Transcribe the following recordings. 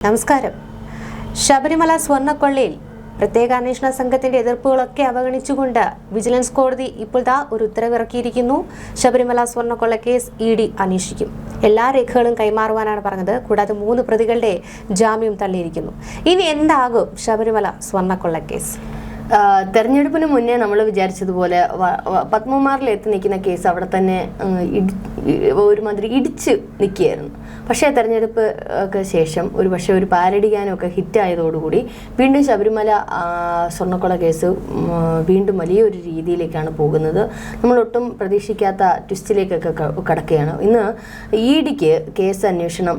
നമസ്കാരം. ശബരിമല സ്വർണ്ണക്കൊള്ളയിൽ പ്രത്യേക അന്വേഷണ സംഘത്തിന്റെ എതിർപ്പുകളൊക്കെ അവഗണിച്ചുകൊണ്ട് വിജിലൻസ് കോടതി ഇപ്പോൾ ഒരു ഉത്തരവിറക്കിയിരിക്കുന്നു. ശബരിമല സ്വർണ്ണക്കൊള്ള കേസ് ഇഡി അന്വേഷിക്കും. എല്ലാ രേഖകളും കൈമാറുവാനാണ് പറഞ്ഞത്. കൂടാതെ 3 പ്രതികളുടെ ജാമ്യം തള്ളിയിരിക്കുന്നു. ഇനി എന്താകും ശബരിമല സ്വർണ്ണക്കൊള്ള കേസ്? തെരഞ്ഞെടുപ്പിന് മുന്നേ നമ്മൾ വിചാരിച്ചതുപോലെ പത്മകുമാറിൽ എത്തി നിൽക്കുന്ന കേസ് അവിടെ തന്നെ ഒരുമാതിരി ഇടിച്ച് നിൽക്കുകയായിരുന്നു. പക്ഷേ തെരഞ്ഞെടുപ്പ് ഒക്കെ ശേഷം ഒരു പാരഡിക്കാനൊക്കെ ഹിറ്റായതോടുകൂടി വീണ്ടും ശബരിമല സ്വർണ്ണക്കൊള്ള കേസ് വീണ്ടും വലിയൊരു രീതിയിലേക്കാണ് പോകുന്നത്. നമ്മളൊട്ടും പ്രതീക്ഷിക്കാത്ത ട്വിസ്റ്റിലേക്കൊക്കെ കടക്കുകയാണ്. ഇന്ന് ഇഡിക്ക് കേസ് അന്വേഷണം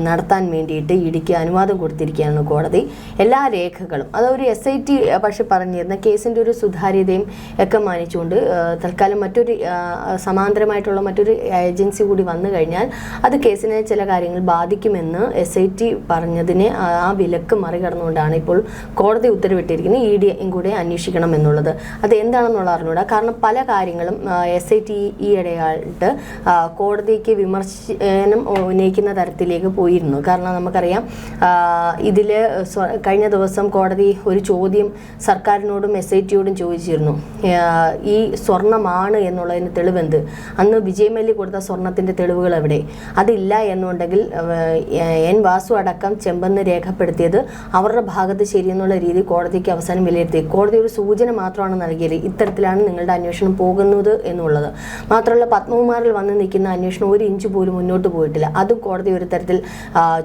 നടത്താൻ വേണ്ടിയിട്ട് ഇഡിക്ക് അനുവാദം കൊടുത്തിരിക്കുകയാണ് കോടതി. എല്ലാ രേഖകളും അതൊരു SIT പക്ഷെ പറഞ്ഞിരുന്ന കേസിൻ്റെ ഒരു സുതാര്യതയും ഒക്കെ മാനിച്ചുകൊണ്ട് തൽക്കാലം മറ്റൊരു സമാന്തരമായിട്ടുള്ള മറ്റൊരു ഏജൻസി കൂടി വന്നു കഴിഞ്ഞാൽ അത് കേസിനെ ചില കാര്യങ്ങൾ ബാധിക്കുമെന്ന് SIT പറഞ്ഞതിനെ ആ വിലക്ക് മറികടന്നുകൊണ്ടാണ് ഇപ്പോൾ കോടതി ഉത്തരവിട്ടിരിക്കുന്നത് ഇഡിയും കൂടെ അന്വേഷിക്കണം എന്നുള്ളത്. അത് എന്താണെന്നുള്ള അറിഞ്ഞൂടാ. കാരണം പല കാര്യങ്ങളും SIT ഈയിടെയായിട്ട് കോടതിക്ക് വിമർശനം ഉന്നയിക്കുന്ന തരത്തിലേക്ക് പോയിരുന്നു. കാരണം നമുക്കറിയാം ഇതിൽ കഴിഞ്ഞ ദിവസം കോടതി ഒരു ചോദ്യം സർക്കാരിനോടും SITയോടും ചോദിച്ചിരുന്നു. ഈ സ്വർണ്ണമാണ് എന്നുള്ളതിന് തെളിവെന്ത്? അന്ന് വിജയ് മല്യ കൊടുത്ത സ്വർണത്തിൻ്റെ തെളിവുകൾ എവിടെ? അതില്ല എന്നുണ്ടെങ്കിൽ N വാസു അടക്കം ചെമ്പെന്ന് രേഖപ്പെടുത്തിയത് അവരുടെ ഭാഗത്ത് ശരിയെന്നുള്ള രീതി കോടതിക്ക് അവസാനം വിലയിരുത്തി. കോടതി ഒരു സൂചന മാത്രമാണ് നൽകിയത്, ഇത്തരത്തിലാണ് നിങ്ങളുടെ അന്വേഷണം പോകുന്നത് എന്നുള്ളത്. മാത്രമല്ല പത്മകുമാറിൽ വന്ന് നിൽക്കുന്ന അന്വേഷണം 1 ഇഞ്ച് പോലും മുന്നോട്ട് പോയിട്ടില്ല. അതും കോടതി ഒരു തരത്തിൽ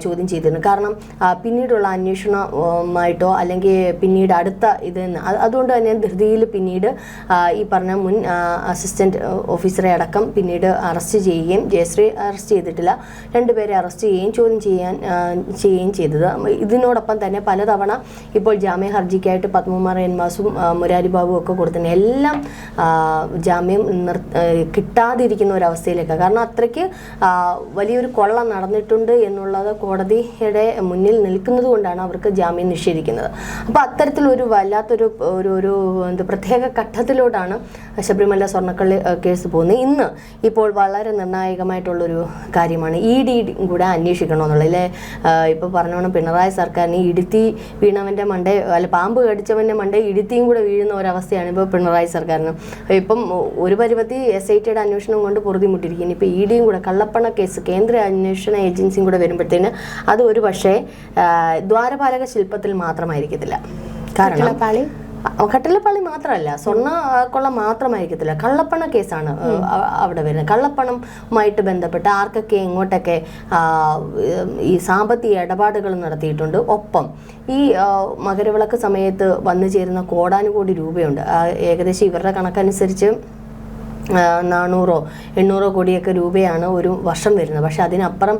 ചോദ്യം ചെയ്തിരുന്നു. കാരണം പിന്നീടുള്ള അന്വേഷണമായിട്ടോ അല്ലെങ്കിൽ പിന്നീട് അടുത്ത അതുകൊണ്ട് തന്നെ ധൃതിയിൽ പിന്നീട് ഈ പറഞ്ഞ മുൻ അസിസ്റ്റന്റ് ഓഫീസറെ അടക്കം പിന്നീട് അറസ്റ്റ് ചെയ്യുകയും ജയശ്രീ അറസ്റ്റ് ചെയ്തിട്ടില്ല, 2 പേരെ അറസ്റ്റ് ചെയ്യുകയും ചോദ്യം ചെയ്യുകയും ചെയ്തത്. ഇതിനോടൊപ്പം തന്നെ പലതവണ ഇപ്പോൾ ജാമ്യ ഹർജിക്കായിട്ട് പത്മകുമാർ N വാസും മുരാരി ബാബു ഒക്കെ കൊടുത്തിന് എല്ലാം ജാമ്യം കിട്ടാതിരിക്കുന്ന ഒരവസ്ഥയിലേക്കാണ്. കാരണം അത്രയ്ക്ക് വലിയൊരു കൊള്ള നടന്നിട്ടുണ്ട് എന്നുള്ളത് കോടതിയുടെ മുന്നിൽ നിൽക്കുന്നത് കൊണ്ടാണ് അവർക്ക് ജാമ്യം നിഷേധിക്കുന്നത്. അപ്പോൾ അത്തരത്തിലൊരു വല്ലാത്തൊരു ഒരു പ്രത്യേക ഘട്ടത്തിലോട്ടാണ് ശബരിമല സ്വർണ്ണക്കള്ളി കേസ് പോകുന്നത്. ഇന്ന് ഇപ്പോൾ വളരെ നിർണായകമായിട്ടുള്ളൊരു കാര്യമാണ് ഇഡി കൂടെ അന്വേഷിക്കണമെന്നുള്ളത്. ഇപ്പോൾ പറഞ്ഞോണം പിണറായി സർക്കാരിന് ഇടുത്തി വീണവൻ്റെ മണ്ടേ പാമ്പ് കടിച്ചവൻ്റെ മണ്ടേ ഇടുത്തിയും കൂടെ വീഴുന്ന ഒരവസ്ഥയാണ് ഇപ്പോൾ പിണറായി സർക്കാരിന്. ഇപ്പം ഒരു പരിപത്തി SITയുടെ അന്വേഷണം കൊണ്ട് പൊറുതിമുട്ടിയിരിക്കുന്നു. ഇപ്പോൾ ഇഡിയും കൂടെ കള്ളപ്പണ കേസ് കേന്ദ്ര അന്വേഷണ ഏജൻസിയും കൂടെ വരുമ്പോഴത്തേന് അത് ഒരു പക്ഷേ ദ്വാരപാലക ശില്പത്തിൽ മാത്രമായിരിക്കത്തില്ല. കാരണം കട്ടിലപ്പാളി മാത്രമല്ല, സ്വർണ്ണ കൊള്ള മാത്രമായിരിക്കത്തില്ല, കള്ളപ്പണ കേസാണ് അവിടെ വരുന്നത്. കള്ളപ്പണവുമായിട്ട് ബന്ധപ്പെട്ട് ആർക്കൊക്കെ എങ്ങോട്ടൊക്കെ ഈ സാമ്പത്തിക ഇടപാടുകൾ നടത്തിയിട്ടുണ്ട്. ഒപ്പം ഈ മകരവിളക്ക് സമയത്ത് വന്നു ചേരുന്ന കോടാനുകോടി രൂപയുണ്ട്. ഏകദേശം ഇവരുടെ കണക്കനുസരിച്ച് 400-800 കോടിയൊക്കെ രൂപയാണ് ഒരു വർഷം വരുന്നത്. പക്ഷെ അതിനപ്പുറം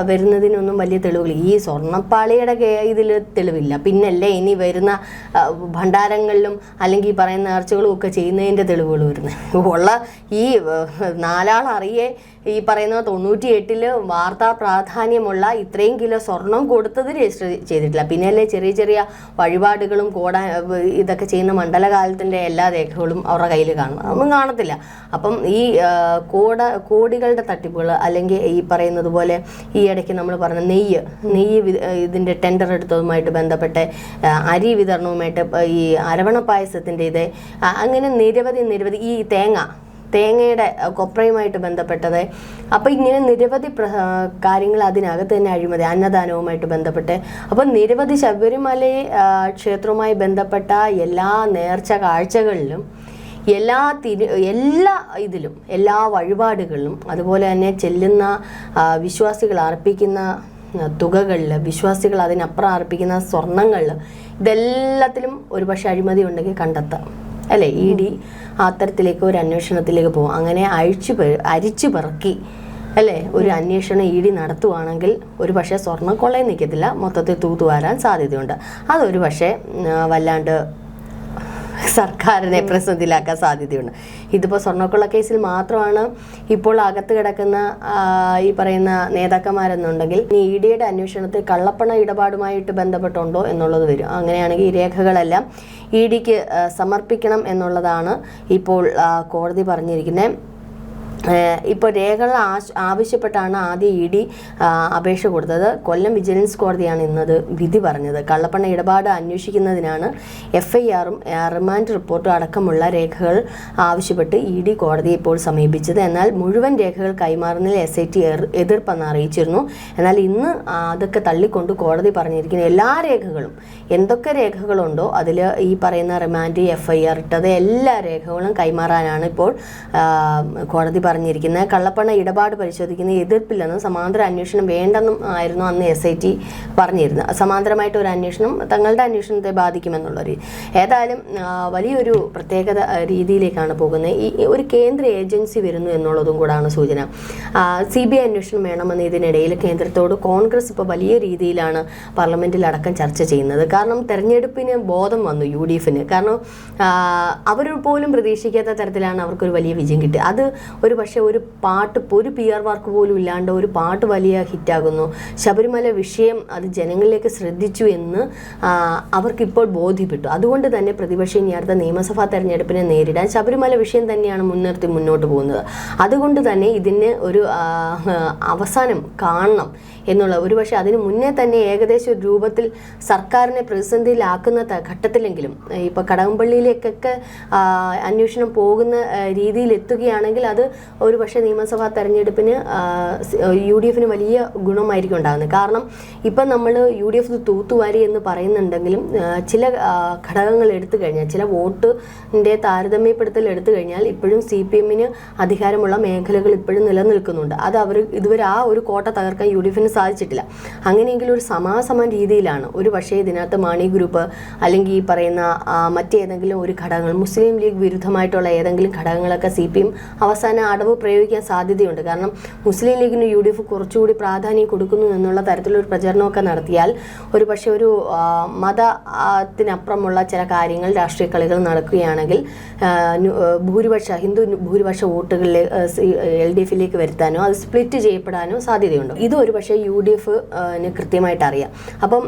വരുന്നതിനൊന്നും വലിയ തെളിവുകൾ ഈ സ്വർണ്ണപ്പാളിയുടെ ഇതിൽ തെളിവില്ല. പിന്നല്ലേ ഇനി വരുന്ന ഭണ്ഡാരങ്ങളിലും അല്ലെങ്കിൽ പറയുന്ന നേർച്ചകളും ഒക്കെ ചെയ്യുന്നതിൻ്റെ തെളിവുകൾ വരുന്നത്. ഉള്ള ഈ 4 ആൾ അറിയേ ഈ പറയുന്ന 98 വാർത്താ പ്രാധാന്യമുള്ള ഇത്രയും കിലോ സ്വർണം കൊടുത്തത് രജിസ്റ്റർ ചെയ്തിട്ടില്ല. പിന്നല്ലേ ചെറിയ ചെറിയ വഴിപാടുകളും ഇതൊക്കെ ചെയ്യുന്ന മണ്ഡലകാലത്തിൻ്റെ എല്ലാ രേഖകളും അവരുടെ കയ്യിൽ കാണും. അതൊന്നും കാണത്തില്ല. അപ്പം ഈ കോടികളുടെ തട്ടിപ്പുകൾ അല്ലെങ്കിൽ ഈ പറയുന്നത് പോലെ ഈ ഇടയ്ക്ക് നമ്മൾ പറഞ്ഞ നെയ്യ് ഇതിൻ്റെ ടെൻഡർ എടുത്തതുമായിട്ട് ബന്ധപ്പെട്ട് അരി വിതരണവുമായിട്ട് ഈ അരവണ പായസത്തിൻ്റെ അങ്ങനെ നിരവധി ഈ തേങ്ങയുടെ കൊപ്രയുമായിട്ട് ബന്ധപ്പെട്ടത്. അപ്പോൾ ഇങ്ങനെ നിരവധി കാര്യങ്ങൾ അതിനകത്ത് തന്നെ അഴിമതി, അന്നദാനവുമായിട്ട് ബന്ധപ്പെട്ട്. അപ്പം നിരവധി ശബരിമല ക്ഷേത്രവുമായി ബന്ധപ്പെട്ട എല്ലാ നേർച്ച കാഴ്ചകളിലും എല്ലാ ഇതിലും എല്ലാ വഴിപാടുകളിലും അതുപോലെ തന്നെ ചെല്ലുന്ന വിശ്വാസികൾ അർപ്പിക്കുന്ന തുകകളിൽ വിശ്വാസികൾ അതിനപ്പുറം അർപ്പിക്കുന്ന സ്വർണ്ണങ്ങളിൽ ഇതെല്ലാത്തിലും ഒരുപക്ഷെ അഴിമതി ഉണ്ടെങ്കിൽ കണ്ടെത്താം അല്ലേ? ഇഡി അത്തരത്തിലേക്ക് ഒരു അന്വേഷണത്തിലേക്ക് പോകും. അങ്ങനെ അരിച്ചു പെറുക്കി അല്ലേ ഒരു അന്വേഷണം ഇഡി നടത്തുവാണെങ്കിൽ ഒരു പക്ഷേ സ്വർണ്ണക്കൊള്ളയും നിൽക്കത്തില്ല, മൊത്തത്തിൽ തൂത്തുവാരാൻ സാധ്യതയുണ്ട്. അതൊരു പക്ഷേ വല്ലാണ്ട് സർക്കാരിനെ പ്രതിസന്ധിയിലാക്കാൻ സാധ്യതയുണ്ട്. ഇതിപ്പോൾ സ്വർണ്ണക്കൊള്ള കേസിൽ മാത്രമാണ് ഇപ്പോൾ അകത്ത് കിടക്കുന്ന ഈ പറയുന്ന നേതാക്കന്മാരെന്നുണ്ടെങ്കിൽ ഇഡിയുടെ അന്വേഷണത്തിൽ കള്ളപ്പണ ഇടപാടുമായിട്ട് ബന്ധപ്പെട്ടുണ്ടോ എന്നുള്ളത് വരും. അങ്ങനെയാണെങ്കിൽ ഈ രേഖകളെല്ലാം ഇഡിക്ക് സമർപ്പിക്കണം എന്നുള്ളതാണ് ഇപ്പോൾ കോടതി പറഞ്ഞിരിക്കുന്നത്. ഇപ്പോൾ രേഖകൾ ആവശ്യപ്പെട്ടാണ് ആദ്യം ഇ ഡി അപേക്ഷ കൊടുത്തത്. കൊല്ലം വിജിലൻസ് കോടതിയാണ് ഇന്നത് വിധി പറഞ്ഞത്. കള്ളപ്പണ ഇടപാട് അന്വേഷിക്കുന്നതിനാണ് FIR-ഉം റിമാൻഡ് റിപ്പോർട്ടും അടക്കമുള്ള രേഖകൾ ആവശ്യപ്പെട്ട് ഇ ഡി കോടതിയെ ഇപ്പോൾ സമീപിച്ചത്. എന്നാൽ മുഴുവൻ രേഖകൾ കൈമാറുന്നതിൽ SIT എതിർപ്പെന്ന് അറിയിച്ചിരുന്നു. എന്നാൽ ഇന്ന് അതൊക്കെ തള്ളിക്കൊണ്ട് കോടതി പറഞ്ഞിരിക്കുന്ന എല്ലാ രേഖകളും, എന്തൊക്കെ രേഖകളുണ്ടോ അതിൽ ഈ പറയുന്ന റിമാൻഡ്, FIR ഇട്ടത് എല്ലാ രേഖകളും കൈമാറാനാണ് ഇപ്പോൾ കോടതി പറഞ്ഞിരിക്കുന്നത്. കള്ളപ്പണ ഇടപാട് പരിശോധിക്കുന്ന എതിർപ്പില്ലെന്നും സമാന്തര അന്വേഷണം വേണ്ടെന്നും ആയിരുന്നു അന്ന് SIT പറഞ്ഞിരുന്നത്. സമാന്തരമായിട്ട് ഒരു അന്വേഷണം തങ്ങളുടെ അന്വേഷണത്തെ ബാധിക്കുമെന്നുള്ളൊരു ഏതായാലും വലിയൊരു പ്രത്യേകത രീതിയിലേക്കാണ് പോകുന്നത്. ഈ ഒരു കേന്ദ്ര ഏജൻസി വരുന്നു എന്നുള്ളതും കൂടാണ് സൂചന. CBI അന്വേഷണം വേണമെന്ന് ഇതിനിടയിൽ കേന്ദ്രത്തോട് കോൺഗ്രസ് ഇപ്പോൾ വലിയ രീതിയിലാണ് പാർലമെന്റിൽ അടക്കം ചർച്ച ചെയ്യുന്നത്. കാരണം തെരഞ്ഞെടുപ്പിന് ബോധം വന്നു UDF-ന്. കാരണം അവർ പോലും പ്രതീക്ഷിക്കാത്ത തരത്തിലാണ് അവർക്കൊരു വലിയ വിജയം കിട്ടിയത്. അത് ഒരു പക്ഷേ ഒരു പാട്ട്, ഒരു PR വർക്ക് പോലും ഇല്ലാണ്ട് ഒരു പാട്ട് വലിയ ഹിറ്റാകുന്നു. ശബരിമല വിഷയം അത് ജനങ്ങളിലേക്ക് ശ്രദ്ധിച്ചു എന്ന് അവർക്കിപ്പോൾ ബോധ്യപ്പെട്ടു. അതുകൊണ്ട് തന്നെ പ്രതിപക്ഷം ഇനി അടുത്ത നിയമസഭാ തെരഞ്ഞെടുപ്പിനെ നേരിടാൻ ശബരിമല വിഷയം തന്നെയാണ് മുൻനിർത്തി മുന്നോട്ട് പോകുന്നത്. അതുകൊണ്ട് തന്നെ ഇതിന് ഒരു അവസാനം കാണണം എന്നുള്ള ഒരു പക്ഷേ അതിന് മുന്നേ തന്നെ ഏകദേശം ഒരു രൂപത്തിൽ സർക്കാരിനെ പ്രതിസന്ധിയിലാക്കുന്ന ഘട്ടത്തിലെങ്കിലും ഇപ്പോൾ കടകംപള്ളിയിലേക്കൊക്കെ അന്വേഷണം പോകുന്ന രീതിയിൽ എത്തുകയാണെങ്കിൽ അത് ഒരു പക്ഷേ നിയമസഭാ തെരഞ്ഞെടുപ്പിന് UDF-ന് വലിയ ഗുണമായിരിക്കും ഉണ്ടാകുന്നത്. കാരണം ഇപ്പം നമ്മൾ UDF തൂത്തുവാരി എന്ന് പറയുന്നുണ്ടെങ്കിലും ചില ഘടകങ്ങൾ എടുത്തു കഴിഞ്ഞാൽ, ചില വോട്ടിൻ്റെ താരതമ്യപ്പെടുത്തൽ എടുത്തു കഴിഞ്ഞാൽ ഇപ്പോഴും CPM-ന് അധികാരമുള്ള മേഖലകൾ ഇപ്പോഴും നിലനിൽക്കുന്നുണ്ട്. അത് അവർ ഇതുവരെ ആ ഒരു കോട്ട തകർക്കാൻ UDF-ന് സാധിച്ചിട്ടില്ല. അങ്ങനെയെങ്കിൽ ഒരു സമാസമാന രീതിയിലാണ് ഒരു പക്ഷേ ഇതിനകത്ത് മാണി ഗ്രൂപ്പ് അല്ലെങ്കിൽ ഈ പറയുന്ന മറ്റേതെങ്കിലും ഒരു ഘടകങ്ങൾ, മുസ്ലിം ലീഗ് വിരുദ്ധമായിട്ടുള്ള ഏതെങ്കിലും ഘടകങ്ങളൊക്കെ CPM അവസാന അടവ് പ്രയോഗിക്കാൻ സാധ്യതയുണ്ട്. കാരണം മുസ്ലിം ലീഗിന് UDF കുറച്ചുകൂടി പ്രാധാന്യം കൊടുക്കുന്നു എന്നുള്ള തരത്തിലൊരു പ്രചരണമൊക്കെ നടത്തിയാൽ ഒരു പക്ഷേ ഒരു മതത്തിനപ്പുറമുള്ള ചില കാര്യങ്ങൾ, രാഷ്ട്രീയ കളികൾ നടക്കുകയാണെങ്കിൽ ഹിന്ദു ഭൂരിപക്ഷ വോട്ടുകളിൽ LDF-ലേക്ക് വരുത്താനോ അത് സ്പ്ലിറ്റ് ചെയ്യപ്പെടാനോ സാധ്യതയുണ്ട്. ഇത് ഒരു പക്ഷേ UDF-ന് കൃത്യമായിട്ട് അറിയാം. അപ്പം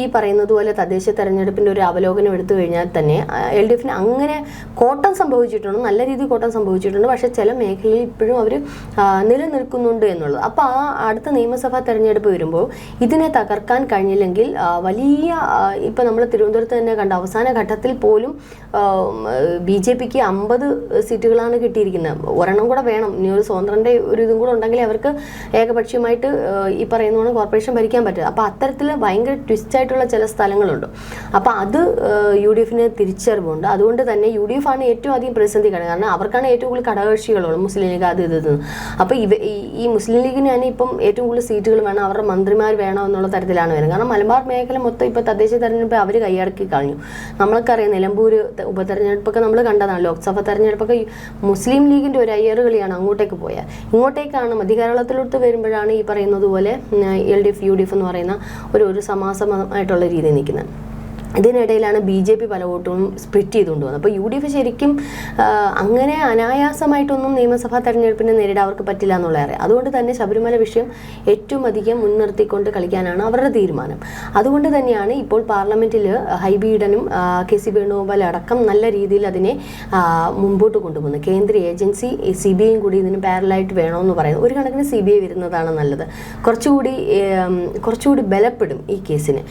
ഈ പറയുന്നത് പോലെ തദ്ദേശ തെരഞ്ഞെടുപ്പിൻ്റെ ഒരു അവലോകനം എടുത്തു കഴിഞ്ഞാൽ തന്നെ LDF-ന് അങ്ങനെ കോട്ടം സംഭവിച്ചിട്ടുണ്ട്, നല്ല രീതിയിൽ കോട്ടം സംഭവിച്ചിട്ടുണ്ട്. പക്ഷേ ചില മേഖലയിൽ ഇപ്പോഴും അവർ നിലനിൽക്കുന്നുണ്ട് എന്നുള്ളത്. അപ്പോൾ ആ അടുത്ത നിയമസഭാ തെരഞ്ഞെടുപ്പ് വരുമ്പോൾ ഇതിനെ തകർക്കാൻ കഴിഞ്ഞില്ലെങ്കിൽ വലിയ, ഇപ്പം നമ്മൾ തിരുവനന്തപുരത്ത് തന്നെ കണ്ട അവസാന ഘട്ടത്തിൽ പോലും BJP-ക്ക് 50 സീറ്റുകളാണ് കിട്ടിയിരിക്കുന്നത്. ഒരെണ്ണം കൂടെ വേണം, ഇനി ഒരു സ്വതന്ത്രൻ്റെ ഒരു ഇതും കൂടെ ഉണ്ടെങ്കിൽ അവർക്ക് ഏകപക്ഷീയമായിട്ട് ഈ പറയുന്നതാണ് കോർപ്പറേഷൻ ഭരിക്കാൻ പറ്റുക. അപ്പോൾ അത്തരത്തിൽ ഭയങ്കര ട്വിസ്റ്റായിട്ടുള്ള ചില സ്ഥലങ്ങളുണ്ട്. അപ്പോൾ അത് UDF-ന് തിരിച്ചറിവുണ്ട്. അതുകൊണ്ട് തന്നെ UDF-ആണ് ഏറ്റവും അധികം പ്രതിസന്ധി കാണുന്നത്. കാരണം അവർക്കാണ് ഏറ്റവും കൂടുതൽ ഘടകകക്ഷികളുള്ളത്, മുസ്ലിം ലീഗ് അത് ഇത്. അപ്പോൾ ഈ മുസ്ലിം ലീഗിന് തന്നെ ഇപ്പം ഏറ്റവും കൂടുതൽ സീറ്റുകൾ വേണം, അവരുടെ മന്ത്രിമാർ വേണം എന്നുള്ള തരത്തിലാണ് വരുന്നത്. കാരണം മലബാർ മേഖല മൊത്തം ഇപ്പോൾ തദ്ദേശ തെരഞ്ഞെടുപ്പ് അവർ കൈയടക്കി കഴിഞ്ഞു. നമ്മൾക്കറിയാം നിലമ്പൂർ ഉപതെരഞ്ഞെടുപ്പൊക്കെ നമ്മൾ കണ്ടതാണ്. ലോക്സഭാ തെരഞ്ഞെടുപ്പൊക്കെ മുസ്ലിം ലീഗിൻ്റെ ഒരു അയ്യറുകളിയാണ് അങ്ങോട്ടേക്ക് പോയാൽ. ഇങ്ങോട്ടേക്കാണ് മധ്യകേരളത്തിലോട്ട് വരുമ്പോഴാണ് ഈ പറയുന്നത് പോലെ LDF UDF എന്ന് പറയുന്ന ഒരു സമാസമായിട്ടുള്ള രീതിയിൽ നിൽക്കുന്നത്. ഇതിനിടയിലാണ് BJP പല വോട്ടും സ്പ്ലിറ്റ് ചെയ്തുകൊണ്ട് വന്നത്. അപ്പോൾ UDF ശരിക്കും അങ്ങനെ അനായാസമായിട്ടൊന്നും നിയമസഭാ തെരഞ്ഞെടുപ്പിനെ നേരിടാൻ അവർക്ക് പറ്റില്ല എന്നുള്ള അറിയാം. അതുകൊണ്ട് തന്നെ ശബരിമല വിഷയം ഏറ്റവും അധികം മുൻനിർത്തിക്കൊണ്ട് കളിക്കാനാണ് അവരുടെ തീരുമാനം. അതുകൊണ്ട് തന്നെയാണ് ഇപ്പോൾ പാർലമെൻറ്റിൽ ഹൈബി ഈഡനും KC വേണുഗോപാൽ അടക്കം നല്ല രീതിയിൽ അതിനെ മുമ്പോട്ട് കൊണ്ടുപോകുന്നത്. കേന്ദ്ര ഏജൻസി CBI-യും കൂടി ഇതിന് പാരലായിട്ട് വേണമെന്ന് പറയുന്നത്. ഒരു കണക്കിന് CBI വരുന്നതാണ് നല്ലത്. കുറച്ചുകൂടി ബലപ്പെടും ഈ കേസിന്.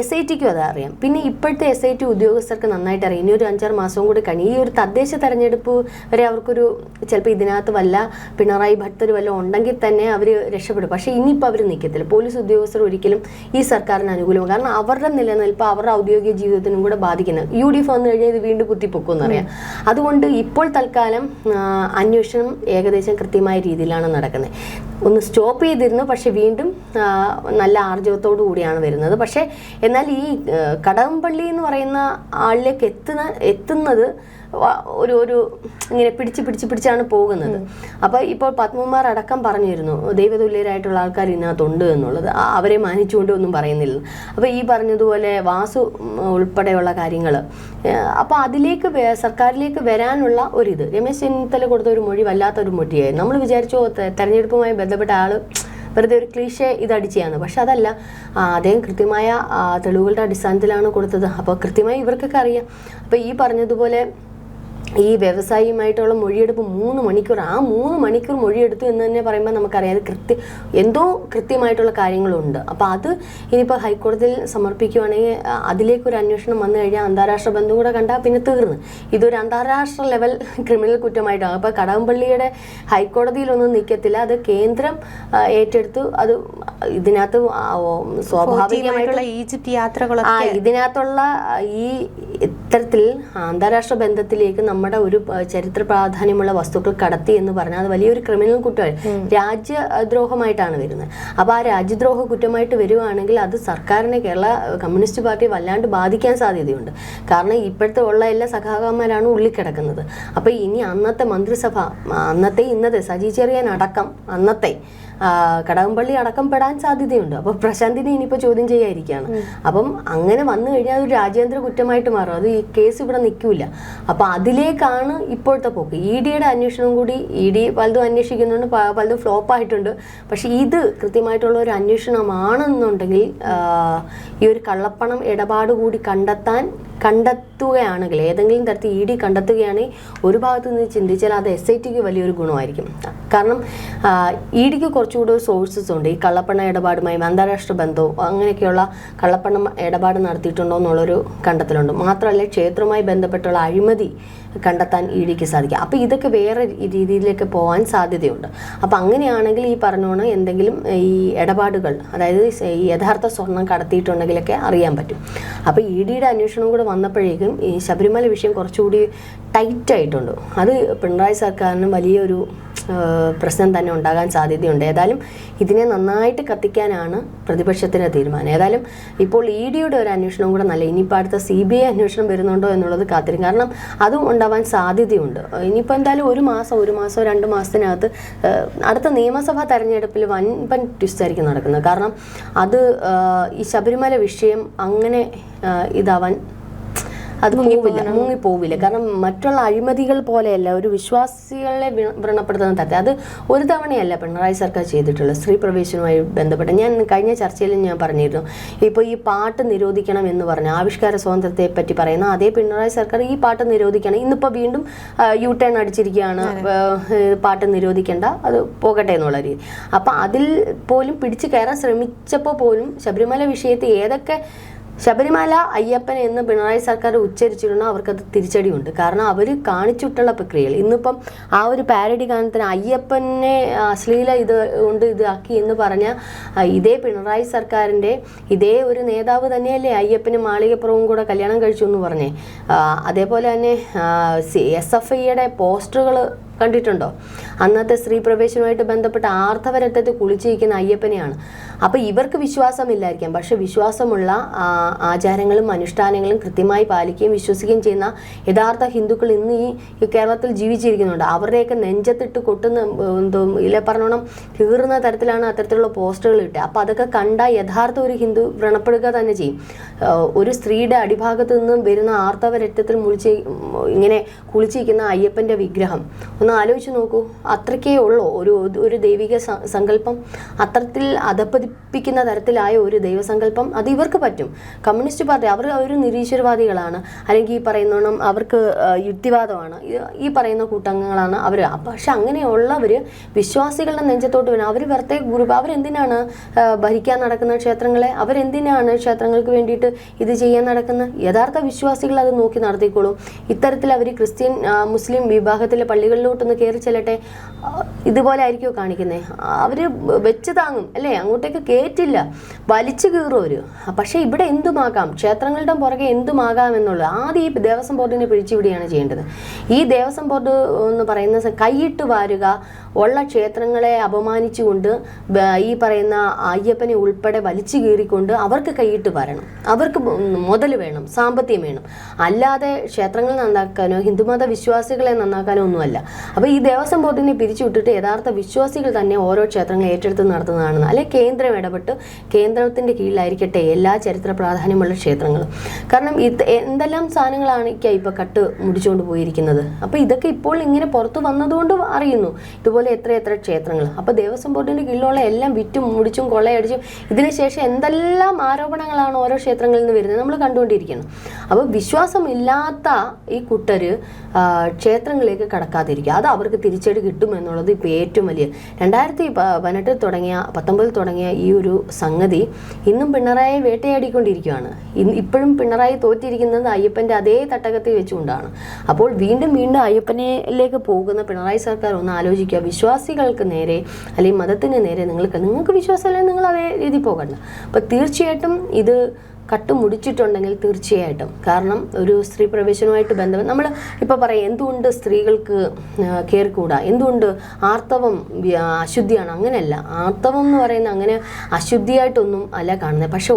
SIT-ക്കും അതറിയാം. പിന്നെ ഇപ്പോഴത്തെ SIT ഉദ്യോഗസ്ഥർക്ക് നന്നായിട്ട് അറിയാം. ഇനി ഒരു 5-6 മാസവും കൂടി കഴിഞ്ഞ് ഈ ഒരു തദ്ദേശ തെരഞ്ഞെടുപ്പ് വരെ അവർക്കൊരു ചിലപ്പോൾ ഇതിനകത്ത് വല്ല പിണറായി ഭക്തർ വല്ല ഉണ്ടെങ്കിൽ തന്നെ അവർ രക്ഷപ്പെടും. പക്ഷേ ഇനിയിപ്പോൾ അവർ നിൽക്കത്തില്ല. പോലീസ് ഉദ്യോഗസ്ഥർ ഒരിക്കലും ഈ സർക്കാരിന് അനുകൂലമാണ്. കാരണം അവരുടെ നിലനിൽപ്പ് അവരുടെ ഔദ്യോഗിക ജീവിതത്തിനും കൂടെ ബാധിക്കുന്നത്. UDF വന്നു കഴിഞ്ഞാൽ ഇത് വീണ്ടും കുത്തിപ്പൊക്കുമെന്നറിയാം. അതുകൊണ്ട് ഇപ്പോൾ തൽക്കാലം അന്വേഷണം ഏകദേശം കൃത്യമായ രീതിയിലാണ് നടക്കുന്നത്. ഒന്ന് സ്റ്റോപ്പ് ചെയ്തിരുന്നു, പക്ഷെ വീണ്ടും നല്ല ആർജവത്തോടു കൂടിയാണ് വരുന്നത്. പക്ഷേ എന്നാൽ ഈ കടകംപള്ളി എന്ന് പറയുന്ന ആളിലേക്ക് എത്തുന്നത് ഒരു ഇങ്ങനെ പിടിച്ചാണ് പോകുന്നത്. അപ്പോൾ ഇപ്പോൾ പത്മകുമാർ അടക്കം പറഞ്ഞിരുന്നു ദൈവതുല്യരായിട്ടുള്ള ആൾക്കാർ ഇതിനകത്തുണ്ട് എന്നുള്ളത്. അവരെ മാനിച്ചുകൊണ്ട് ഒന്നും പറയുന്നില്ല. അപ്പോൾ ഈ പറഞ്ഞതുപോലെ വാസു ഉൾപ്പെടെയുള്ള കാര്യങ്ങൾ, അപ്പോൾ അതിലേക്ക് സർക്കാരിലേക്ക് വരാനുള്ള ഒരിത് രമേശ് ചെന്നിത്തല കൊടുത്ത ഒരു മൊഴി വല്ലാത്തൊരു മൊഴിയായിരുന്നു. നമ്മൾ വിചാരിച്ചു തെരഞ്ഞെടുപ്പുമായി ബന്ധപ്പെട്ട ആൾ വെറുതെ ഒരു ക്ലീഷേ ഇതടിച്ചാണ്. പക്ഷെ അതല്ല, അദ്ദേഹം കൃത്യമായ തെളിവുകളുടെ അടിസ്ഥാനത്തിലാണ് കൊടുത്തത്. അപ്പോൾ കൃത്യമായി ഇവർക്കൊക്കെ അറിയാം. അപ്പോൾ ഈ പറഞ്ഞതുപോലെ ഈ വ്യവസായിയുമായിട്ടുള്ള മൊഴിയെടുപ്പ് 3 മണിക്കൂർ, ആ 3 മണിക്കൂർ മൊഴിയെടുത്തു എന്ന് തന്നെ പറയുമ്പോൾ നമുക്കറിയാം അത് എന്തോ കൃത്യമായിട്ടുള്ള കാര്യങ്ങളുണ്ട്. അപ്പോൾ അത് ഇനിയിപ്പോൾ ഹൈക്കോടതിയിൽ സമർപ്പിക്കുകയാണെങ്കിൽ അതിലേക്കൊരു അന്വേഷണം വന്നു കഴിഞ്ഞാൽ അന്താരാഷ്ട്ര ബന്ധം കൂടെ കണ്ടാൽ പിന്നെ തീർന്ന്. ഇതൊരു അന്താരാഷ്ട്ര ലെവൽ ക്രിമിനൽ കുറ്റമായിട്ടാണ്. അപ്പോൾ കടകംപള്ളിയുടെ ഹൈക്കോടതിയിലൊന്നും നിൽക്കത്തില്ല, അത് കേന്ദ്രം ഏറ്റെടുത്തു. അത് ഇതിനകത്ത് സ്വാഭാവികമായിട്ടുള്ള ഈജിപ്ത് യാത്രകളൊക്കെ ഇതിനകത്തുള്ള ഈ ഇത്തരത്തിൽ അന്താരാഷ്ട്ര ബന്ധത്തിലേക്ക് നമ്മുടെ ഒരു ചരിത്ര പ്രാധാന്യമുള്ള വസ്തുക്കൾ കടത്തി എന്ന് പറഞ്ഞാൽ അത് വലിയൊരു ക്രിമിനൽ കുറ്റമായി രാജ്യദ്രോഹമായിട്ടാണ് വരുന്നത്. അപ്പോൾ ആ രാജ്യദ്രോഹ കുറ്റമായിട്ട് വരുവാണെങ്കിൽ അത് സർക്കാരിനെ, കേരള കമ്മ്യൂണിസ്റ്റ് പാർട്ടി വല്ലാണ്ട് ബാധിക്കാൻ സാധ്യതയുണ്ട്. കാരണം ഇപ്പോഴത്തെ ഉള്ള എല്ലാ സഖാക്കന്മാരാണ് ഉള്ളിക്കിടക്കുന്നത്. അപ്പോൾ ഇനി അന്നത്തെ മന്ത്രിസഭ, ഇന്നത്തെ സജി ചെറിയാൻ അടക്കം അന്നത്തെ കടകംപള്ളി അടക്കം പെടാൻ സാധ്യതയുണ്ട്. അപ്പോൾ പ്രശാന്തിനെ ഇനിയിപ്പോൾ ചോദ്യം ചെയ്യാതിരിക്കുകയാണ്. അപ്പം അങ്ങനെ വന്നു കഴിഞ്ഞാൽ അതൊരു രാജ്യാന്തര കുറ്റമായിട്ട് മാറും. അത് ഈ കേസ് ഇവിടെ നിൽക്കില്ല. അപ്പോൾ അതിലേക്കാണ് ഇപ്പോഴത്തെ പോക്ക്. ഇ ഡിയുടെ അന്വേഷണം കൂടി, ഇ ഡി പലതും അന്വേഷിക്കുന്നുണ്ട്, പലതും ഫ്ലോപ്പായിട്ടുണ്ട്. പക്ഷേ ഇത് കൃത്യമായിട്ടുള്ള ഒരു അന്വേഷണമാണെന്നുണ്ടെങ്കിൽ ഈ ഒരു കള്ളപ്പണം ഇടപാട് കൂടി കണ്ടെത്തുകയാണെങ്കിൽ, ഏതെങ്കിലും തരത്തിൽ ഇ ഡി കണ്ടെത്തുകയാണെങ്കിൽ ഒരു ഭാഗത്ത് നിന്ന് ചിന്തിച്ചാൽ അത് SITക്ക് വലിയൊരു ഗുണമായിരിക്കും. കാരണം ഇ ഡിക്ക് കുറച്ചുകൂടി സോഴ്സസ് ഉണ്ട്. ഈ കള്ളപ്പണ ഇടപാടുമായി അന്താരാഷ്ട്ര ബന്ധവും അങ്ങനെയൊക്കെയുള്ള കള്ളപ്പണം ഇടപാട് നടത്തിയിട്ടുണ്ടോ എന്നുള്ളൊരു കണ്ടെത്തലുണ്ട്. മാത്രമല്ല ക്ഷേത്രവുമായി ബന്ധപ്പെട്ടുള്ള അഴിമതി കണ്ടെത്താൻ ഇ ഡിക്ക് സാധിക്കും. അപ്പോൾ ഇതൊക്കെ വേറെ രീതിയിലേക്ക് പോകാൻ സാധ്യതയുണ്ട്. അപ്പോൾ അങ്ങനെയാണെങ്കിൽ ഈ പറഞ്ഞോണം എന്തെങ്കിലും ഈ ഇടപാടുകൾ, അതായത് ഈ യഥാർത്ഥ സ്വർണം കടത്തിയിട്ടുണ്ടെങ്കിലൊക്കെ അറിയാൻ പറ്റും. അപ്പോൾ ഇ ഡിയുടെ അന്വേഷണം കൂടെ വന്നപ്പോഴേക്കും ഈ ശബരിമല വിഷയം കുറച്ചുകൂടി ടൈറ്റായിട്ടുണ്ട്. അത് പിണറായി സർക്കാരിനും വലിയൊരു പ്രശ്നം തന്നെ ഉണ്ടാകാൻ സാധ്യതയുണ്ട്. ഏതായാലും ഇതിനെ നന്നായിട്ട് കത്തിക്കാനാണ് പ്രതിപക്ഷത്തിൻ്റെ തീരുമാനം. ഏതായാലും ഇപ്പോൾ ഇ ഡിയുടെ ഒരു അന്വേഷണം കൂടെ നല്ല, ഇനിയിപ്പോൾ അടുത്ത CBI അന്വേഷണം വരുന്നുണ്ടോ എന്നുള്ളത് കാത്തിരിക്കും. കാരണം അതും ഉണ്ടാവാൻ സാധ്യതയുണ്ട്. ഇനിയിപ്പോൾ എന്തായാലും ഒരു മാസം 2 മാസത്തിനകത്ത് അടുത്ത നിയമസഭാ തെരഞ്ഞെടുപ്പിൽ വൻപൻ ട്വിസ്റ്റായിരിക്കും നടക്കുന്നത്. കാരണം അത് ഈ ശബരിമല വിഷയം അങ്ങനെ ഇതാവാൻ അത് മുങ്ങിപ്പോവില്ല. കാരണം മറ്റുള്ള അഴിമതികൾ പോലെയല്ല, ഒരു വിശ്വാസികളെ വ്രണപ്പെടുത്തുന്ന തരത്തിൽ അത് ഒരു തവണയല്ല പിണറായി സർക്കാർ ചെയ്തിട്ടുള്ളത്. സ്ത്രീ പ്രവേശനവുമായി ബന്ധപ്പെട്ട് ഞാൻ കഴിഞ്ഞ ചർച്ചയിലും ഞാൻ പറഞ്ഞിരുന്നു. ഇപ്പോൾ ഈ പാട്ട് നിരോധിക്കണം എന്ന് പറഞ്ഞ ആവിഷ്കാര സ്വാതന്ത്ര്യത്തെ പറ്റി പറയുന്ന അതേ പിണറായി സർക്കാർ ഈ പാട്ട് നിരോധിക്കണം, ഇന്നിപ്പോൾ വീണ്ടും U-turn അടിച്ചിരിക്കുകയാണ്. പാട്ട് നിരോധിക്കേണ്ട, അത് പോകട്ടെ എന്നുള്ള രീതി. അപ്പം അതിൽ പോലും പിടിച്ചു കയറാൻ ശ്രമിച്ചപ്പോൾ പോലും ശബരിമല വിഷയത്തിൽ ഏതൊക്കെ ശബരിമല അയ്യപ്പൻ എന്ന് പിണറായി സർക്കാർ ഉച്ചരിച്ചിട്ടുണ്ടോ അവർക്കത് തിരിച്ചടിയുണ്ട്. കാരണം അവർ കാണിച്ചിട്ടുള്ള പ്രക്രിയകൾ ഇന്നിപ്പം ആ ഒരു പാരഡി ഗാനത്തിന് അയ്യപ്പനെ അശ്ലീല ഇത് കൊണ്ട് ഇതാക്കി എന്ന് പറഞ്ഞ ഇതേ പിണറായി സർക്കാരിൻ്റെ ഇതേ ഒരു നേതാവ് തന്നെയല്ലേ അയ്യപ്പനും മാളികപ്പുറവും കൂടെ കല്യാണം കഴിച്ചു എന്ന് പറഞ്ഞേ. അതേപോലെ തന്നെ SFIയുടെ പോസ്റ്ററുകൾ കണ്ടിട്ടുണ്ടോ? അന്നത്തെ സ്ത്രീ പ്രവേശനവുമായിട്ട് ബന്ധപ്പെട്ട് ആർത്തവരക്തത്തിൽ കുളിച്ചിരിക്കുന്ന അയ്യപ്പനെയാണ്. അപ്പോൾ ഇവർക്ക് വിശ്വാസമില്ലായിരിക്കാം, പക്ഷെ വിശ്വാസമുള്ള ആചാരങ്ങളും അനുഷ്ഠാനങ്ങളും കൃത്യമായി പാലിക്കുകയും വിശ്വസിക്കുകയും ചെയ്യുന്ന യഥാർത്ഥ ഹിന്ദുക്കൾ ഇന്ന് ഈ കേരളത്തിൽ ജീവിച്ചിരിക്കുന്നുണ്ട്. അവരുടെയൊക്കെ നെഞ്ചത്തിട്ട് കൊട്ടുന്ന ഇല്ല പറഞ്ഞോണം കീറുന്ന തരത്തിലാണ് അത്തരത്തിലുള്ള പോസ്റ്ററുകൾ ഇട്ടത്. അപ്പോൾ അതൊക്കെ കണ്ടാൽ യഥാർത്ഥ ഒരു ഹിന്ദു വ്രണപ്പെടുക തന്നെ ചെയ്യും. ഒരു സ്ത്രീയുടെ അടിഭാഗത്ത് നിന്നും വരുന്ന ആർത്തവരക്തത്തിൽ ഇങ്ങനെ കുളിച്ചിരിക്കുന്ന അയ്യപ്പൻ്റെ വിഗ്രഹം ഒന്ന് ആലോചിച്ച് നോക്കൂ. അത്രയ്ക്കേ ഉള്ളൂ ഒരു ദൈവിക സങ്കല്പം, അത്തരത്തിൽ അധപ്പതിപ്പിക്കുന്ന തരത്തിലായ ഒരു ദൈവസങ്കല്പം അത് ഇവർക്ക് പറ്റും. കമ്മ്യൂണിസ്റ്റ് പാർട്ടി അവർ നിരീശ്വരവാദികളാണ്, അല്ലെങ്കിൽ ഈ പറയുന്നോണം അവർക്ക് യുക്തിവാദമാണ്, ഈ പറയുന്ന കൂട്ടംഗങ്ങളാണ് അവർ. പക്ഷെ അങ്ങനെയുള്ളവർ വിശ്വാസികളുടെ നെഞ്ചത്തോട്ട് വേണം. അവർ വെറുതെ ഗ്രൂപ്പ്, അവരെന്തിനാണ് ഭരിക്കാൻ നടക്കുന്ന ക്ഷേത്രങ്ങളെ, അവരെന്തിനാണ് ക്ഷേത്രങ്ങൾക്ക് വേണ്ടിയിട്ട് ഇത് ചെയ്യാൻ നടക്കുന്നത്? യഥാർത്ഥ വിശ്വാസികൾ അത് നോക്കി നടത്തിക്കോളും. ഇത്തരത്തിൽ അവർ ക്രിസ്ത്യൻ മുസ്ലിം വിഭാഗത്തിലെ പള്ളികളിലോട്ടൊന്ന് കയറി ചെല്ലട്ടെ, ഇതുപോലെ ആയിരിക്കുമോ കാണിക്കുന്നത്? അവർ വെച്ച് താങ്ങും അല്ലേ, അങ്ങോട്ടേക്ക് കയറ്റില്ല, വലിച്ചു കീറും അവർ. പക്ഷേ ഇവിടെ എന്തുമാകാം, ക്ഷേത്രങ്ങളുടെ പുറകെ എന്തുമാകാം എന്നുള്ളത് ആദ്യം ഈ ദേവസ്വം ബോർഡിനെ പിടിച്ചുവിടുകയാണ് ചെയ്യേണ്ടത്. ഈ ദേവസ്വം ബോർഡ് എന്ന് പറയുന്ന കൈയിട്ട് വാരുക, ഉള്ള ക്ഷേത്രങ്ങളെ അപമാനിച്ചുകൊണ്ട് ഈ പറയുന്ന അയ്യപ്പനെ ഉൾപ്പെടെ വലിച്ചു കീറിക്കൊണ്ട് അവർക്ക് കൈയിട്ട് വരണം, അവർക്ക് മുതൽ വേണം, സാമ്പത്തികം വേണം. അല്ലാതെ ക്ഷേത്രങ്ങൾ നന്നാക്കാനോ ഹിന്ദുമത വിശ്വാസികളെ നന്നാക്കാനോ ഒന്നുമല്ല. അപ്പോൾ ഈ ദേവസ്വം ബോർഡിനെ പിരിച്ചുവിട്ടിട്ട് യഥാർത്ഥ വിശ്വാസികൾ തന്നെ ഓരോ ക്ഷേത്രങ്ങൾ ഏറ്റെടുത്ത് നടത്തുന്നതാണെന്ന്, അല്ലെങ്കിൽ കേന്ദ്രം ഇടപെട്ട് കേന്ദ്രത്തിൻ്റെ കീഴിലായിരിക്കട്ടെ എല്ലാ ചരിത്ര പ്രാധാന്യമുള്ള ക്ഷേത്രങ്ങളും. കാരണം എന്തെല്ലാം സാധനങ്ങളാണ് ഇപ്പോൾ കട്ട് മുടിച്ചുകൊണ്ട് പോയിരിക്കുന്നത്. അപ്പോൾ ഇതൊക്കെ ഇപ്പോൾ ഇങ്ങനെ പുറത്ത് വന്നതുകൊണ്ട് അറിയുന്നു ഇതുപോലെ എത്ര ക്ഷേത്രങ്ങൾ. അപ്പോൾ ദേവസ്വം ബോർഡിൻ്റെ കീഴിലുള്ള എല്ലാം വിറ്റും മുടിച്ചും കൊള്ളയടിച്ചും ഇതിനുശേഷം എന്തെല്ലാം ആരോപണങ്ങളാണ് ഓരോ ക്ഷേത്രങ്ങളിൽ നിന്ന് വരുന്നത് നമ്മൾ കണ്ടുകൊണ്ടിരിക്കണം. അപ്പോൾ വിശ്വാസമില്ലാത്ത ഈ കൂട്ടർ ക്ഷേത്രങ്ങളിലേക്ക് കടക്കാതിരിക്കുക, അത് അവർക്ക് തിരിച്ചടി കിട്ടുമെന്നുള്ളത് ഇപ്പോൾ ഏറ്റവും വലിയ 2019 തുടങ്ങിയ ഈ ഒരു സംഗതി ഇന്നും പിണറായി വേട്ടയാടിക്കൊണ്ടിരിക്കുകയാണ്. ഇപ്പോഴും പിണറായി തോറ്റിരിക്കുന്നത് അയ്യപ്പൻ്റെ അതേ തട്ടകത്തിൽ വെച്ചുകൊണ്ടാണ്. അപ്പോൾ വീണ്ടും അയ്യപ്പനിലേക്ക് പോകുന്ന പിണറായി സർക്കാർ ഒന്ന് ആലോചിക്കുക, വിശ്വാസികൾക്ക് നേരെ അല്ലെങ്കിൽ മതത്തിന് നേരെ നിങ്ങൾക്ക് വിശ്വാസമില്ലെങ്കിൽ നിങ്ങൾ അതേ രീതി പോകണ്ട. അപ്പോൾ തീർച്ചയായിട്ടും ഇത് കട്ടുമുടിച്ചിട്ടുണ്ടെങ്കിൽ തീർച്ചയായിട്ടും, കാരണം ഒരു സ്ത്രീ പ്രവേശനവുമായിട്ട് ബന്ധം നമ്മൾ ഇപ്പോൾ പറയാം എന്തുകൊണ്ട് സ്ത്രീകൾക്ക് കയറിക്കൂടാ, എന്തുകൊണ്ട് ആർത്തവം അശുദ്ധിയാണ്. അങ്ങനെയല്ല, ആർത്തവം എന്ന് പറയുന്നത് അങ്ങനെ അശുദ്ധിയായിട്ടൊന്നും അല്ല കാണുന്നത്. പക്ഷെ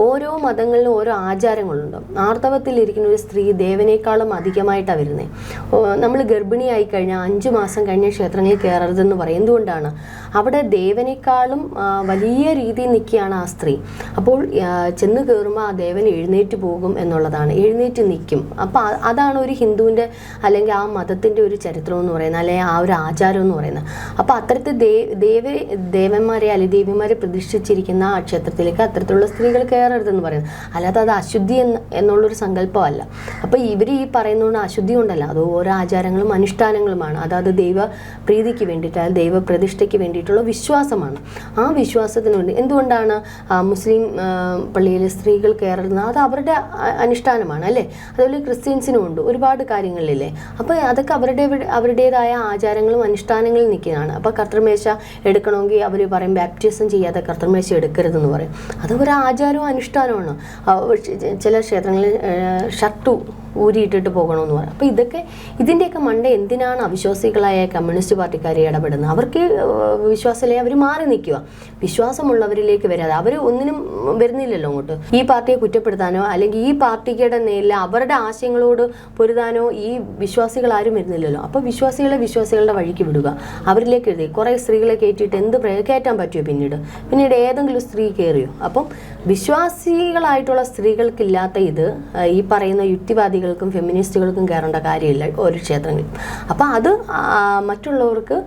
ഓരോ മതങ്ങളിലും ഓരോ ആചാരങ്ങളുണ്ട്. ആർത്തവത്തിലിരിക്കുന്ന ഒരു സ്ത്രീ ദേവനേക്കാളും അധികമായിട്ടാണ് വരുന്നത്. നമ്മൾ ഗർഭിണിയായി കഴിഞ്ഞാൽ 5 മാസം കഴിഞ്ഞ ക്ഷേത്രങ്ങളിൽ കയറരുതെന്ന് പറയും. എന്തുകൊണ്ടാണ്? അവിടെ ദേവനേക്കാളും വലിയ രീതിയിൽ നിൽക്കുകയാണ് ആ സ്ത്രീ. അപ്പോൾ ചെന്ന് കയറുമ്പോൾ ആ ദേവൻ എഴുന്നേറ്റ് പോകും എന്നുള്ളതാണ്, എഴുന്നേറ്റ് നിൽക്കും. അപ്പോൾ അതാണ് ഒരു ഹിന്ദുവിൻ്റെ അല്ലെങ്കിൽ ആ മതത്തിൻ്റെ ഒരു ചരിത്രം എന്ന് പറയുന്നത്, അല്ലെങ്കിൽ ആ ഒരു ആചാരം എന്ന് പറയുന്നത്. അപ്പോൾ അത്തരത്തിൽ ദേവന്മാരെ അല്ലെങ്കിൽ ദേവിമാരെ പ്രതിഷ്ഠിച്ചിരിക്കുന്ന ആ ക്ഷേത്രത്തിലേക്ക് അത്തരത്തിലുള്ള സ്ത്രീകൾ കയറരുതെന്ന് പറയുന്നത്, അല്ലാതെ അത് അശുദ്ധി എന്നുള്ളൊരു സങ്കല്പമല്ല. അപ്പോൾ ഇവർ ഈ പറയുന്നതുകൊണ്ട് അശുദ്ധി കൊണ്ടല്ല, അത് ഓരോ ആചാരങ്ങളും അനുഷ്ഠാനങ്ങളുമാണ്. അതായത് ദൈവ പ്രീതിക്ക് വേണ്ടിയിട്ട് അല്ലെങ്കിൽ ദൈവപ്രതിഷ്ഠയ്ക്ക് വേണ്ടിയിട്ടുള്ള വിശ്വാസമാണ്. ആ വിശ്വാസത്തിന് വേണ്ടി എന്തുകൊണ്ടാണ് മുസ്ലിം പള്ളിയിൽ സ്ത്രീകൾ കയറുന്നത്? അത് അവരുടെ അനുഷ്ഠാനമാണ് അല്ലേ. അതുപോലെ ക്രിസ്ത്യൻസിനും ഉണ്ട് ഒരുപാട് കാര്യങ്ങളില്ലേ. അപ്പോൾ അതൊക്കെ അവരുടേതായ ആചാരങ്ങളും അനുഷ്ഠാനങ്ങളും നിൽക്കുന്നതാണ്. അപ്പോൾ കർത്തൃമേശ എടുക്കണമെങ്കിൽ അവർ പറയും ബാപ്റ്റിസം ചെയ്യാതെ കർത്തൃമേശ എടുക്കരുതെന്ന് പറയും. അത് ഒരു ആചാരവും അനുഷ്ഠാനമാണ്. ചില ക്ഷേത്രങ്ങളിൽ ഷർട്ടു ഊരിയിട്ടിട്ട് പോകണമെന്ന് പറയും. അപ്പോൾ ഇതിൻ്റെയൊക്കെ മണ്ട എന്തിനാണ് അവിശ്വാസികളായ കമ്മ്യൂണിസ്റ്റ് പാർട്ടിക്കാരെ ഇടപെടുന്നത്? അവർക്ക് വിശ്വാസമില്ലേ, അവർ മാറി നിൽക്കുക. വിശ്വാസമുള്ളവരിലേക്ക് വരാതെ അവർ ഒന്നിനും വരുന്നില്ലല്ലോ അങ്ങോട്ട്. ഈ പാർട്ടിയെ കുറ്റപ്പെടുത്താനോ അല്ലെങ്കിൽ ഈ പാർട്ടിയുടെ നേരിൽ അവരുടെ ആശയങ്ങളോട് പൊരുതാനോ ഈ വിശ്വാസികൾ ആരും വരുന്നില്ലല്ലോ. അപ്പോൾ വിശ്വാസികളുടെ വഴിക്ക് വിടുക, അവരിലേക്ക് എഴുതി. കുറേ സ്ത്രീകളെ കയറ്റിയിട്ട് കയറ്റാൻ പറ്റുമോ? പിന്നീട് ഏതെങ്കിലും സ്ത്രീ കയറിയോ? അപ്പം വിശ്വാസികളായിട്ടുള്ള സ്ത്രീകൾക്കില്ലാത്ത ഇത് ഈ പറയുന്ന യുക്തിവാദികൾക്കും ഫെമിനിസ്റ്റുകൾക്കും കയറേണ്ട കാര്യമില്ല ഒരു ക്ഷേത്രങ്ങളിൽ. അപ്പോൾ അത് മറ്റുള്ളവർക്ക്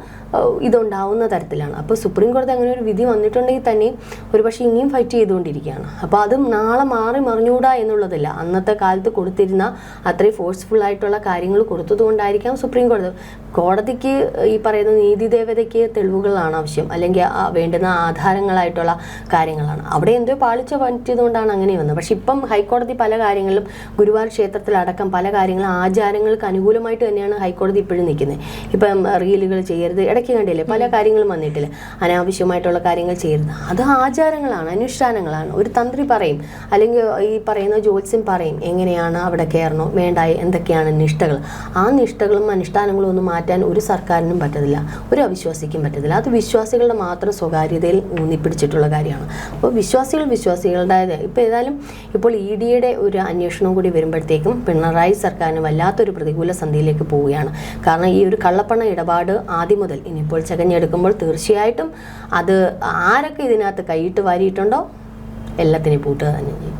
ഇതുണ്ടാവുന്ന തരത്തിലാണ്. അപ്പോൾ സുപ്രീം കോടതി അങ്ങനെ ഒരു വിധി വന്നിട്ടുണ്ടെങ്കിൽ തന്നെ ഒരുപക്ഷെ ഇനിയും ഫൈറ്റ് ചെയ്തുകൊണ്ടിരിക്കുകയാണ്. അപ്പോൾ അത് നാളെ മാറി മറിഞ്ഞൂടാ എന്നുള്ളതല്ല. അന്നത്തെ കാലത്ത് കൊടുത്തിരുന്ന അത്രയും ഫോഴ്സ്ഫുൾ ആയിട്ടുള്ള കാര്യങ്ങൾ കൊടുത്തതുകൊണ്ടായിരിക്കാം സുപ്രീം കോടതിക്ക് ഈ പറയുന്ന നീതിദേവതയ്ക്ക് തെളിവുകളാണ് ആവശ്യം, അല്ലെങ്കിൽ വേണ്ടുന്ന ആധാരങ്ങളായിട്ടുള്ള കാര്യങ്ങളാണ്. അവിടെ എന്തോ പാളിച്ച പറ്റിയതുകൊണ്ടാണ് അങ്ങനെ വന്നത്. പക്ഷെ ഇപ്പം ഹൈക്കോടതി പല കാര്യങ്ങളിലും ഗുരുവായൂർ ക്ഷേത്രത്തിലടക്കം പല കാര്യങ്ങളും ആചാരങ്ങൾക്ക് അനുകൂലമായിട്ട് തന്നെയാണ് ഹൈക്കോടതി ഇപ്പോഴും നിൽക്കുന്നത്. ഇപ്പം റീലുകൾ ചെയ്യരുത്, ഇടയ്ക്ക് കണ്ടില്ലേ പല കാര്യങ്ങളും വന്നിട്ടില്ല, അനാവശ്യമായിട്ടുള്ള കാര്യങ്ങൾ ചെയ്യരുത്. അത് ആചാരങ്ങളാണ്, അനുഷ്ഠാനങ്ങളാണ്. ഒരു തന്ത്രി പറയും അല്ലെങ്കിൽ ഈ പറയുന്ന ജ്യോത്സ്യൻ പറയും എങ്ങനെയാണ് അവിടെ കയറണോ വേണ്ട, എന്തൊക്കെയാണ് നിഷ്ഠകൾ. ആ നിഷ്ഠകളും അനുഷ്ഠാനങ്ങളും ഒന്നും മാറ്റാൻ ഒരു സർക്കാരിനും പറ്റത്തില്ല, ഒരു അവിശ്വാസിക്കും പറ്റത്തില്ല. അത് വിശ്വാസികളുടെ മാത്രം സ്വകാര്യതയിൽ ഊന്നിപ്പിടിച്ചിട്ടുള്ള കാര്യമാണ്. അപ്പോൾ വിശ്വാസികളുടെ ഇപ്പോൾ EDയുടെ ഒരു അന്വേഷണം കൂടി വരുമ്പോഴത്തേക്കും പിണറായി സർക്കാരിന് വല്ലാത്തൊരു പ്രതികൂല സന്ധിയിലേക്ക് പോവുകയാണ്. കാരണം ഈ ഒരു കള്ളപ്പണ ഇടപാട് ആദ്യം മുതൽ ഇനിയിപ്പോൾ ചകഞ്ഞെടുക്കുമ്പോൾ തീർച്ചയായിട്ടും അത് ആരൊക്കെ ഇതിനകത്ത് കൈയിട്ട് വാരിയിട്ടുണ്ടോ എല്ലാത്തിനെയും പൂട്ടുക തന്നെ ചെയ്യും.